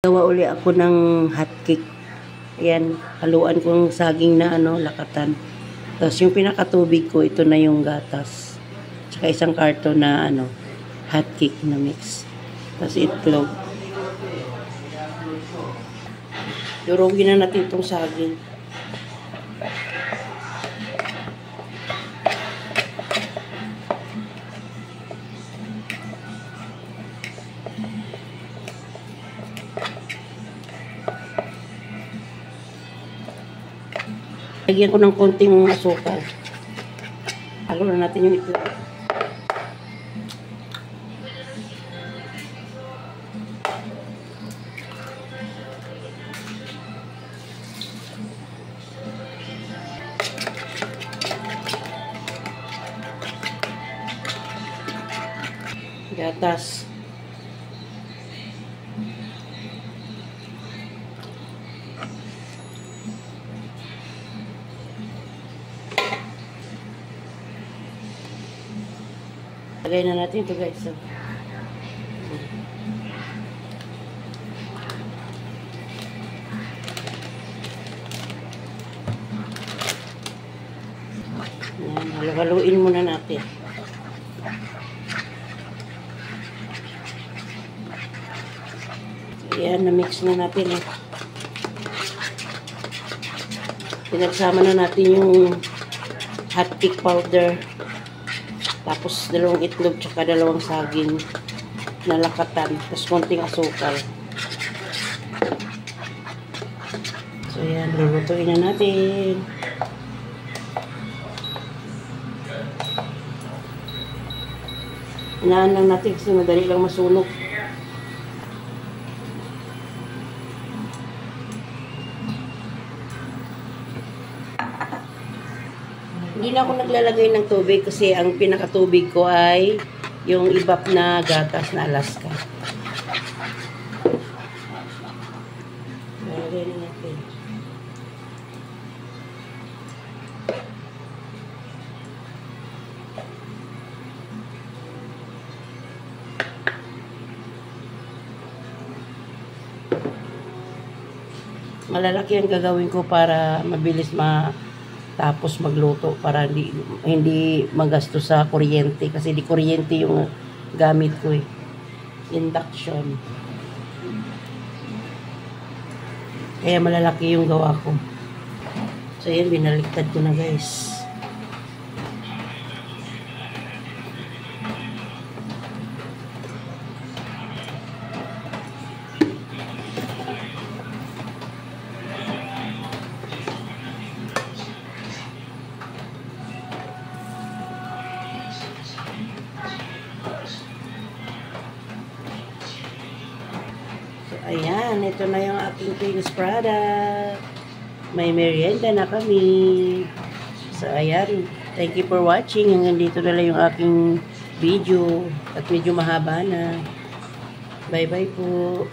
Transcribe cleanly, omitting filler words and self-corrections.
Gawa uli ako ng hotcake. Ayan, haluan ko ng saging na lakatan. Tapos yung pinakatubig ko, ito na yung gatas. Tsaka isang karton na hotcake na mix. Tapos itlog. Durugin na natin itong saging. Lagyan ko ng konting asukal. Halo na natin yung itlog. Gatas. Lagay na natin ito guys. Yan, halu-haluin muna natin. Yan, na-mix na natin eh. Pinagsama na natin yung hotcake powder. Tapos dalawang itlog tsaka dalawang saging na lakatan. Tapos konting asukal. So yan, lulutuin na natin. Inaan lang natin kasi madali lang masunog. Hindi na ako naglalagay ng tubig kasi ang pinakatubig ko ay yung ibap na gatas na Alaska. Lalagay na natin. Malalaki ang gagawin ko para mabilis tapos magluto para hindi magasto sa kuryente kasi di kuryente yung gamit ko eh. Induction. Kaya malalaki yung gawa ko. So yan, binaliktad ko na guys. Ayan, ito na yung aking finished product. May merienda na kami. So, ayan. Thank you for watching. Hanggang dito na lang yung aking video. At medyo mahaba na. Bye-bye po.